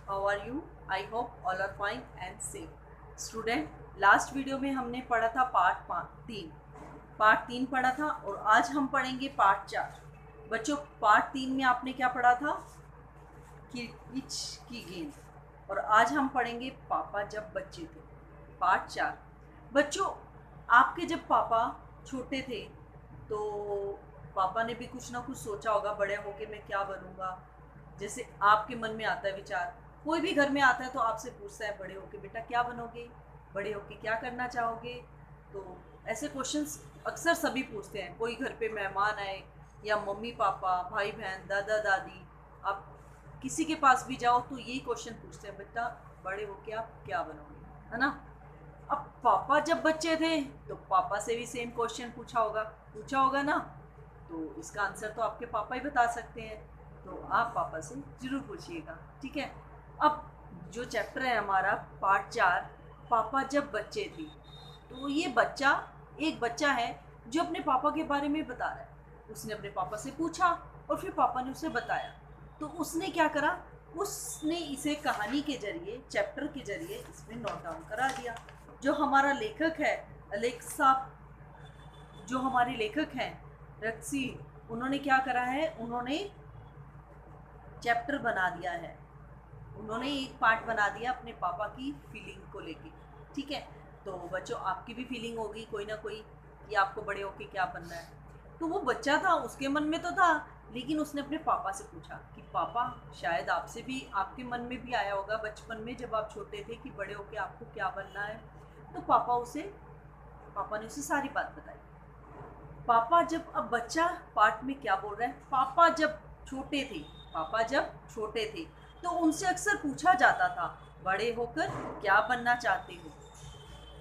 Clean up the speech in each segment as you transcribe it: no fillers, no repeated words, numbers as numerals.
How are you? I hope all are fine and safe. Student, last video में हमने पढ़ा था part तीन पढ़ा था और आज हम पढ़ेंगे पार्ट 4। बच्चों, पार्ट 3 में आपने क्या पढ़ा था? किच की गेंद। और आज हम पढ़ेंगे पापा जब बच्चे थे, पार्ट 4। बच्चों, आपके जब पापा छोटे थे तो पापा ने भी कुछ ना कुछ सोचा होगा, बड़े होके मैं क्या बनूंगा। जैसे आपके मन में आता है विचार, कोई भी घर में आता है तो आपसे पूछता है बड़े होके बेटा क्या बनोगे, बड़े होके क्या करना चाहोगे। तो ऐसे क्वेश्चंस अक्सर सभी पूछते हैं। कोई घर पे मेहमान आए या मम्मी पापा, भाई बहन, दादा दादी, आप किसी के पास भी जाओ तो यही क्वेश्चन पूछते हैं, बेटा बड़े होके आप क्या बनोगे, है ना। अब पापा जब बच्चे थे तो पापा से भी सेम क्वेश्चन पूछा होगा ना। तो इसका आंसर तो आपके पापा ही बता सकते हैं, तो आप पापा से ज़रूर पूछिएगा, ठीक है। अब जो चैप्टर है हमारा पार्ट 4, पापा जब बच्चे थे, तो ये एक बच्चा है जो अपने पापा के बारे में बता रहा है। उसने अपने पापा से पूछा और फिर पापा ने उसे बताया। तो उसने क्या करा, उसने इसे कहानी के जरिए, चैप्टर के जरिए इसमें नोट डाउन करा दिया। जो हमारा लेखक है अलेक्सा, जो हमारे लेखक हैं रक्सी, उन्होंने क्या करा है, उन्होंने चैप्टर बना दिया है। उन्होंने एक पार्ट बना दिया अपने पापा की फीलिंग को लेके, ठीक है। तो बच्चों, आपकी भी फीलिंग होगी कोई ना कोई कि आपको बड़े होके क्या बनना है। तो वो बच्चा था, उसके मन में तो था, लेकिन उसने अपने पापा से पूछा कि पापा, शायद आपसे भी, आपके मन में भी आया होगा बचपन में जब आप छोटे थे कि बड़े होके आपको क्या बनना है। तो पापा ने उसे सारी बात बताई। पापा जब, अब बच्चा पार्ट में क्या बोल रहा है, पापा जब छोटे थे तो उनसे अक्सर पूछा जाता था, बड़े होकर क्या बनना चाहते हो।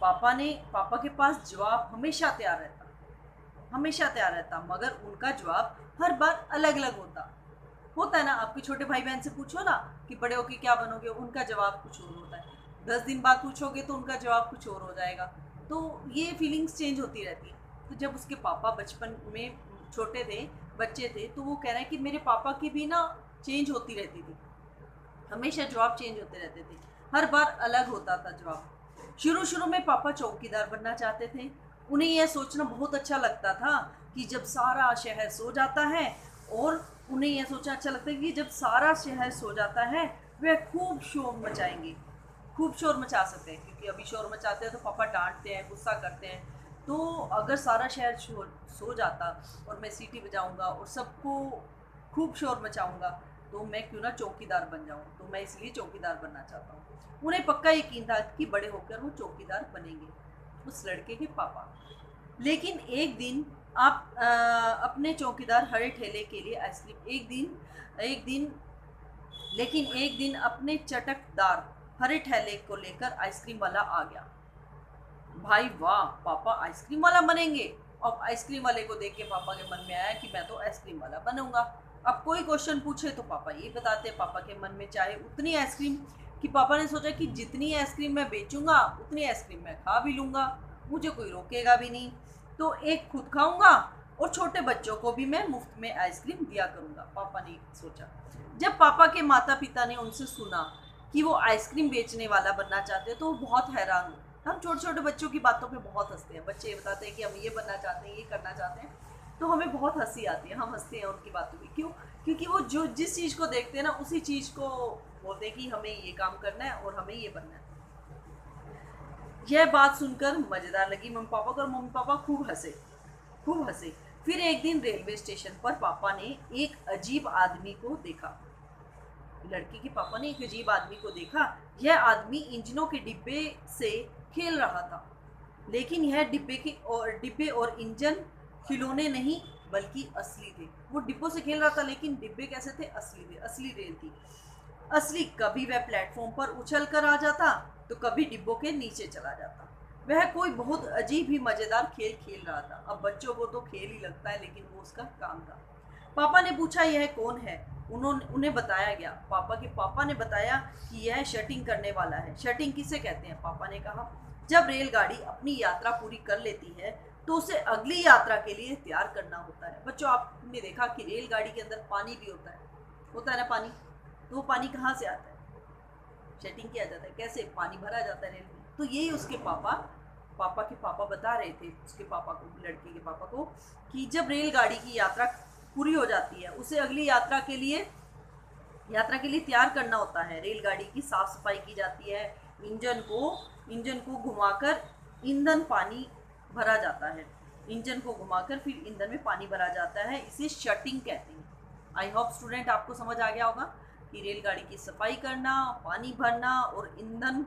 पापा के पास जवाब हमेशा तैयार रहता, मगर उनका जवाब हर बार अलग अलग होता है ना। आपके छोटे भाई बहन से पूछो ना कि बड़े होके क्या बनोगे, उनका जवाब कुछ और होता है। 10 दिन बाद पूछोगे तो उनका जवाब कुछ और हो जाएगा। तो ये फीलिंग्स चेंज होती रहती है। तो जब उसके पापा बचपन में छोटे थे, बच्चे थे, तो वो कह रहे हैं कि मेरे पापा की भी ना चेंज होती रहती थी, हमेशा जवाब चेंज होते रहते थे, हर बार अलग होता था जवाब। शुरू शुरू में पापा चौकीदार बनना चाहते थे। उन्हें यह सोचना बहुत अच्छा लगता था कि जब सारा शहर सो जाता है, और उन्हें यह सोचना अच्छा लगता है कि जब सारा शहर सो जाता है वे खूब शोर मचा सकते हैं, क्योंकि अभी शोर मचाते हैं तो पापा डांटते हैं, गुस्सा करते हैं। तो अगर सारा शहर सो जाता और मैं सीटी बजाऊंगा और सबको खूब शोर मचाऊंगा, तो मैं क्यों ना चौकीदार बन जाऊं। तो मैं इसलिए चौकीदार बनना चाहता हूँ। उन्हें पक्का यकीन था कि बड़े होकर वो चौकीदार बनेंगे, उस लड़के के पापा। लेकिन एक दिन अपने चौकीदार हरे ठेले के लिए आइसक्रीम एक दिन लेकिन एक दिन अपने चटकदार हरे ठेले को लेकर आइसक्रीम वाला आ गया। भाई वाह, पापा आइसक्रीम वाला बनेंगे। अब आइसक्रीम वाले को देख के पापा के मन में आया कि मैं तो आइसक्रीम वाला बनूंगा। अब कोई क्वेश्चन पूछे तो पापा ये बताते, पापा के मन में चाहे उतनी आइसक्रीम, कि पापा ने सोचा कि जितनी आइसक्रीम मैं बेचूंगा उतनी आइसक्रीम मैं खा भी लूंगा, मुझे कोई रोकेगा भी नहीं। तो एक खुद खाऊंगा और छोटे बच्चों को भी मैं मुफ्त में आइसक्रीम दिया करूंगा, पापा ने सोचा। जब पापा के माता पिता ने उनसे सुना कि वो आइसक्रीम बेचने वाला बनना चाहते हैं तो वो बहुत हैरान हुए। हम छोटे छोटे बच्चों की बातों पे बहुत हंसते हैं। बच्चे ये बताते हैं कि हम ये बनना चाहते हैं, ये करना चाहते हैं, तो हमें बहुत हंसी आती है, हम हंसते हैं उनकी बातों पे। क्यों? क्योंकि वो जो जिस चीज़ को देखते हैं ना, उसी चीज़ को बोलते हैं कि हमें ये काम करना है और हमें ये बनना है। यह बात सुनकर मज़ेदार लगी मम्मी पापा को, और मम्मी पापा खूब हंसे। फिर एक दिन रेलवे स्टेशन पर पापा ने एक अजीब आदमी को देखा। लड़की के पापा ने एक अजीब आदमी को देखा। यह आदमी इंजनों के डिब्बे से खेल रहा था, लेकिन यह डिब्बे और इंजन खिलौने नहीं बल्कि असली थे। वो डिब्बों से खेल रहा था, लेकिन डिब्बे कैसे थे? असली थे, असली रेल थी। असली। कभी वह प्लेटफॉर्म पर उछल कर आ जाता तो कभी डिब्बों के नीचे चला जाता। वह कोई बहुत अजीब ही मजेदार खेल खेल रहा था। अब बच्चों को तो खेल ही लगता है, लेकिन वो उसका काम था। पापा ने पूछा, यह कौन है? उन्हें बताया गया। पापा ने बताया कि यह शटिंग करने वाला है। शटिंग किसे कहते हैं? पापा ने कहा, जब रेलगाड़ी अपनी यात्रा पूरी कर लेती है तो उसे अगली यात्रा के लिए तैयार करना होता है। बच्चों, आपने देखा कि रेलगाड़ी के अंदर पानी भी होता है ना पानी। तो वो पानी कहाँ से आता है? शेटिंग किया जाता है, कैसे पानी भरा जाता है रेल में। तो यही उसके पापा के पापा बता रहे थे उसके पापा को, लड़के के पापा को, कि जब रेलगाड़ी की यात्रा पूरी हो जाती है उसे अगली यात्रा के लिए तैयार करना होता है। रेलगाड़ी की साफ सफाई की जाती है, इंजन को घुमाकर ईंधन पानी भरा जाता है, इंजन को घुमाकर फिर ईंधन में पानी भरा जाता है, इसे शटिंग कहते हैं। आई होप स्टूडेंट आपको समझ आ गया होगा कि रेलगाड़ी की सफाई करना, पानी भरना और ईंधन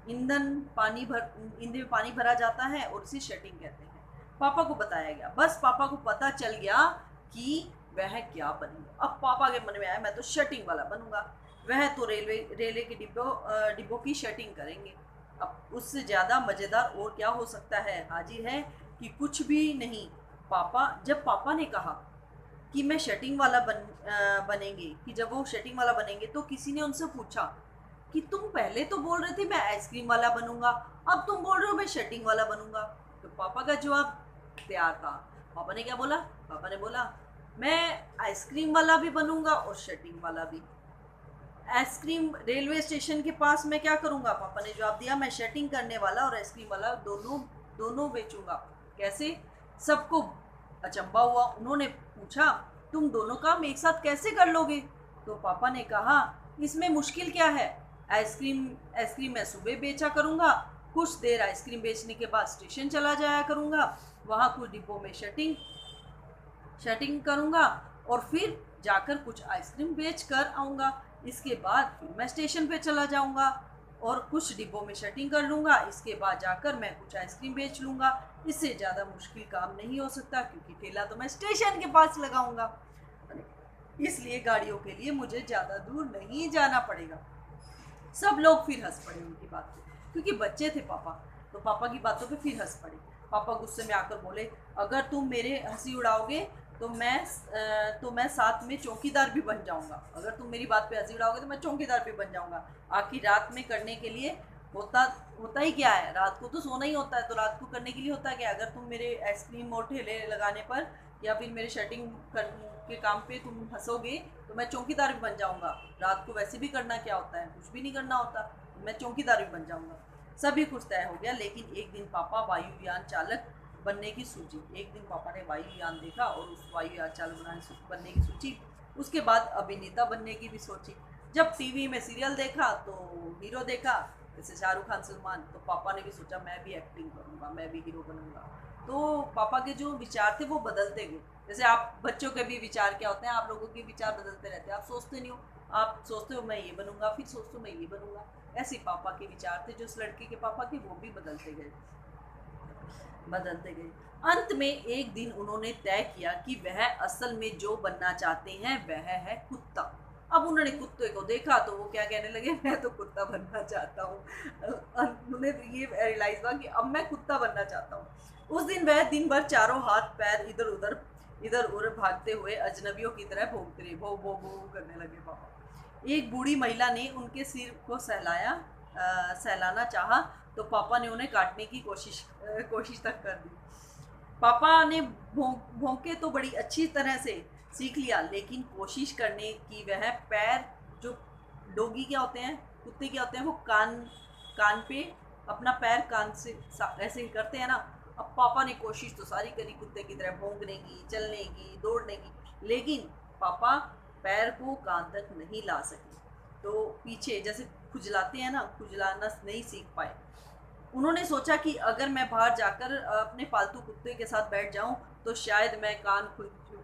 में पानी भरा जाता है और इसे शटिंग कहते हैं। पापा को बताया गया, बस पापा को पता चल गया कि वह क्या बनेंगे। अब पापा के मन में आया मैं तो शटिंग वाला बनूंगा, वह तो रेलवे के डिब्बों की शटिंग करेंगे। अब उससे ज़्यादा मज़ेदार और क्या हो सकता है। हाजिर है कि कुछ भी नहीं। जब पापा ने कहा कि मैं शटिंग वाला बनेंगे, कि जब वो शटिंग वाला बनेंगे तो किसी ने उनसे पूछा कि तुम पहले तो बोल रहे थे मैं आइसक्रीम वाला बनूंगा, अब तुम बोल रहे हो मैं शटिंग वाला बनूंगा। तो पापा का जवाब तैयार था। पापा ने क्या बोला? पापा ने बोला मैं आइसक्रीम वाला भी बनूंगा और शटिंग वाला भी। आइसक्रीम रेलवे स्टेशन के पास मैं क्या करूंगा? पापा ने जवाब दिया मैं शटिंग करने वाला और आइसक्रीम वाला दोनों बेचूंगा। कैसे? सबको अचंभा हुआ। उन्होंने पूछा तुम दोनों काम एक साथ कैसे कर लोगे? तो पापा ने कहा इसमें मुश्किल क्या है, आइसक्रीम मैं सुबह बेचा करूंगा, कुछ देर आइसक्रीम बेचने के बाद स्टेशन चला जाया करूंगा, वहाँ कुछ डिब्बों में शटिंग करूंगा और फिर जाकर कुछ आइसक्रीम बेच कर आऊँगा। इसके बाद फिर मैं स्टेशन पे चला जाऊंगा और कुछ डिब्बों में शटिंग कर लूँगा। इसके बाद जाकर मैं कुछ आइसक्रीम बेच लूँगा। इससे ज़्यादा मुश्किल काम नहीं हो सकता क्योंकि ठेला तो मैं स्टेशन के पास लगाऊंगा, इसलिए गाड़ियों के लिए मुझे ज़्यादा दूर नहीं जाना पड़ेगा। सब लोग फिर हंस पड़े उनकी बात पे, क्योंकि बच्चे थे पापा, तो पापा की बातों पे फिर हंस पड़े। पापा गुस्से में आकर बोले अगर तुम मेरे हंसी उड़ाओगे तो मैं साथ में चौकीदार भी बन जाऊंगा। अगर तुम मेरी बात पे हंसी उड़ाओगे तो मैं चौकीदार भी बन जाऊंगा। आखिर रात में करने के लिए होता ही क्या है, रात को तो सोना ही होता है, तो रात को करने के लिए होता है क्या? अगर तुम मेरे आइसक्रीम और ठेले लगाने पर या फिर मेरे शटिंग के काम पे तुम हंसोगे तो मैं चौकीदार भी बन जाऊंगा। रात को वैसे भी करना क्या होता है, कुछ भी नहीं करना होता, तो मैं चौकीदार भी बन जाऊंगा। सभी कुछ तय हो गया। लेकिन एक दिन पापा वायुयान चालक बनने की सूची, एक दिन पापा ने वायुयान देखा और उस वायुयान चालक बनने की सूची, उसके बाद अभिनेता बनने की भी सोची। जब टीवी में सीरियल देखा तो हीरो देखा, जैसे शाहरुख खान, सलमान, तो पापा ने भी सोचा मैं भी एक्टिंग करूँगा, मैं भी हीरो बनूंगा। तो पापा के जो विचार थे वो बदलते गए। जैसे आप बच्चों के भी विचार क्या होते हैं, आप लोगों के विचार बदलते रहते हैं। आप सोचते नहीं हो, आप सोचते हो मैं ये बनूंगा, फिर सोचते हो मैं ये बनूंगा। ऐसे पापा के विचार थे जो उस लड़के के पापा थे, वो भी बदलते गए। अंत में एक दिन उन्होंने तय किया कि वह असल में जो बनना चाहते हैं वह है कुत्ता। अब उन्होंने कुत्ते को देखा तो वो क्या कहने लगे, मैं तो कुत्ता बनना चाहता हूँ। उन्हें ये रियलाइज हुआ कि अब मैं कुत्ता बनना चाहता हूँ। उस दिन वह दिन भर चारों हाथ पैर इधर उधर भागते हुए अजनबियों की तरह भौंकते रहे, भौ भौ भौ करने लगे पापा। एक बूढ़ी महिला ने उनके सिर को सहलाना चाहा तो पापा ने उन्हें काटने की कोशिश तक कर दी। पापा ने भौंके तो बड़ी अच्छी तरह से सीख लिया, लेकिन कोशिश करने की वह पैर, जो डोगी क्या होते हैं, कुत्ते क्या होते हैं, वो कान पे अपना पैर कान से ऐसे ही करते हैं ना। अब पापा ने कोशिश तो सारी करी कुत्ते की तरह भौंकने की, चलने की, दौड़ने की, लेकिन पापा पैर को कान तक नहीं ला सके। तो पीछे जैसे खुजलाते हैं ना, खुजलाना नहीं सीख पाए। उन्होंने सोचा कि अगर मैं बाहर जाकर अपने पालतू कुत्ते के साथ बैठ जाऊं तो शायद मैं कान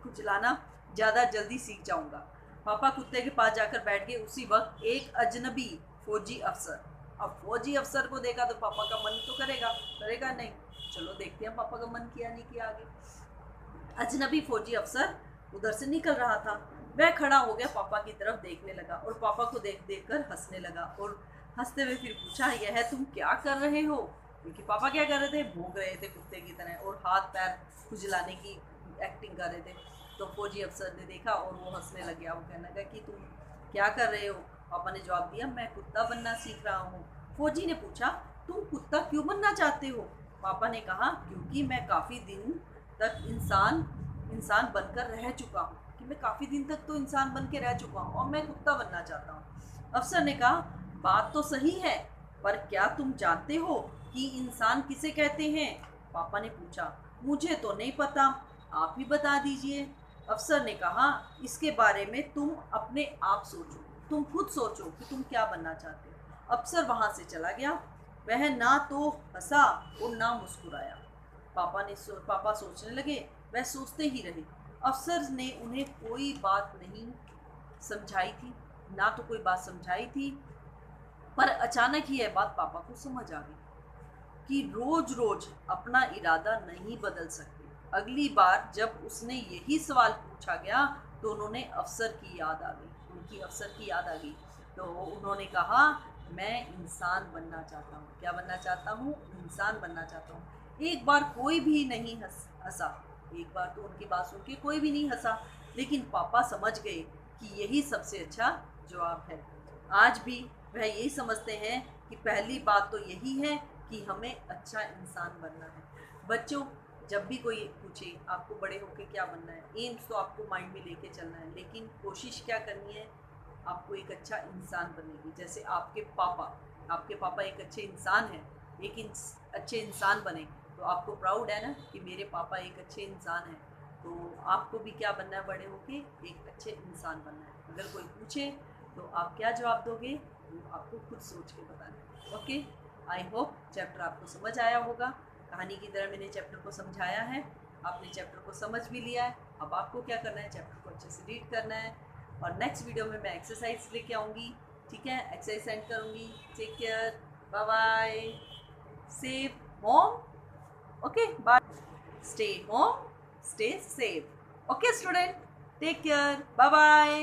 खुजलाना ज़्यादा जल्दी सीख जाऊंगा। पापा कुत्ते के पास जाकर बैठ गए। उसी वक्त एक अजनबी फौजी अफसर, अब फौजी अफसर को देखा तो पापा का मन तो करेगा नहीं। चलो देखते हैं पापा का मन किया नहीं किया आगे। अजनबी फौजी अफसर उधर से निकल रहा था। वह खड़ा हो गया, पापा की तरफ देखने लगा और पापा को देख कर हंसने लगा और हंसते हुए फिर पूछा यह तुम क्या कर रहे हो? क्योंकि पापा क्या कर रहे थे, भौंक रहे थे कुत्ते की तरह और हाथ पैर खुजलाने की एक्टिंग कर रहे थे। तो फौजी अफसर ने देखा और वो हंसने लग गया। वो कहने लगा कि तुम क्या कर रहे हो? पापा ने जवाब दिया मैं कुत्ता बनना सीख रहा हूँ। फौजी ने पूछा तुम कुत्ता क्यों बनना चाहते हो? पापा ने कहा क्योंकि मैं काफ़ी दिन तक इंसान बनकर रह चुका हूँ, कि मैं काफ़ी दिन तक तो इंसान बन के रह चुका हूँ और मैं कुत्ता बनना चाहता हूँ। अफसर ने कहा बात तो सही है, पर क्या तुम जानते हो कि इंसान किसे कहते हैं? पापा ने पूछा। मुझे तो नहीं पता, आप ही बता दीजिए। अफसर ने कहा, इसके बारे में तुम अपने आप सोचो, तुम खुद सोचो कि तुम क्या बनना चाहते हो। अफसर वहां से चला गया। वह ना तो हंसा और ना मुस्कुराया। पापा सोचने लगे। वह सोचते ही रहे। अफसर ने उन्हें कोई बात नहीं समझाई थी, ना तो कोई बात समझाई थी। पर अचानक ही यह बात पापा को समझ आ गई कि रोज रोज अपना इरादा नहीं बदल सकते। अगली बार जब उसने यही सवाल पूछा गया तो उनकी अफसर की याद आ गई। तो उन्होंने कहा, मैं इंसान बनना चाहता हूँ। क्या बनना चाहता हूँ? इंसान बनना चाहता हूँ। एक बार कोई भी नहीं हंसा। एक बार तो उनकी बात सुन के कोई भी नहीं हंसा, लेकिन पापा समझ गए कि यही सबसे अच्छा जवाब है। आज भी वह यही समझते हैं कि पहली बात तो यही है कि हमें अच्छा इंसान बनना है। बच्चों, जब भी कोई पूछे आपको बड़े होके क्या बनना है, एम्स तो आपको माइंड में लेके चलना है, लेकिन कोशिश क्या करनी है? आपको एक अच्छा इंसान बनने की। जैसे आपके पापा एक अच्छे इंसान हैं, अच्छे इंसान बने तो आपको प्राउड है ना कि मेरे पापा एक अच्छे इंसान हैं। तो आपको भी क्या बनना है बड़े होके? एक अच्छे इंसान बनना है। अगर कोई पूछे तो आप क्या जवाब दोगे, वो आपको खुद सोच के बताना है। ओके, आई होप चैप्टर आपको समझ आया होगा। कहानी की तरह मैंने चैप्टर को समझाया है, आपने चैप्टर को समझ भी लिया है। अब आपको क्या करना है? चैप्टर को अच्छे से रीड करना है। और नेक्स्ट वीडियो में मैं एक्सरसाइज लेके आऊँगी। ठीक है, एक्सरसाइज सेंड करूँगी। Take care, bye bye, safe home. Okay, bye, stay home, stay safe. Okay student, take care, bye bye.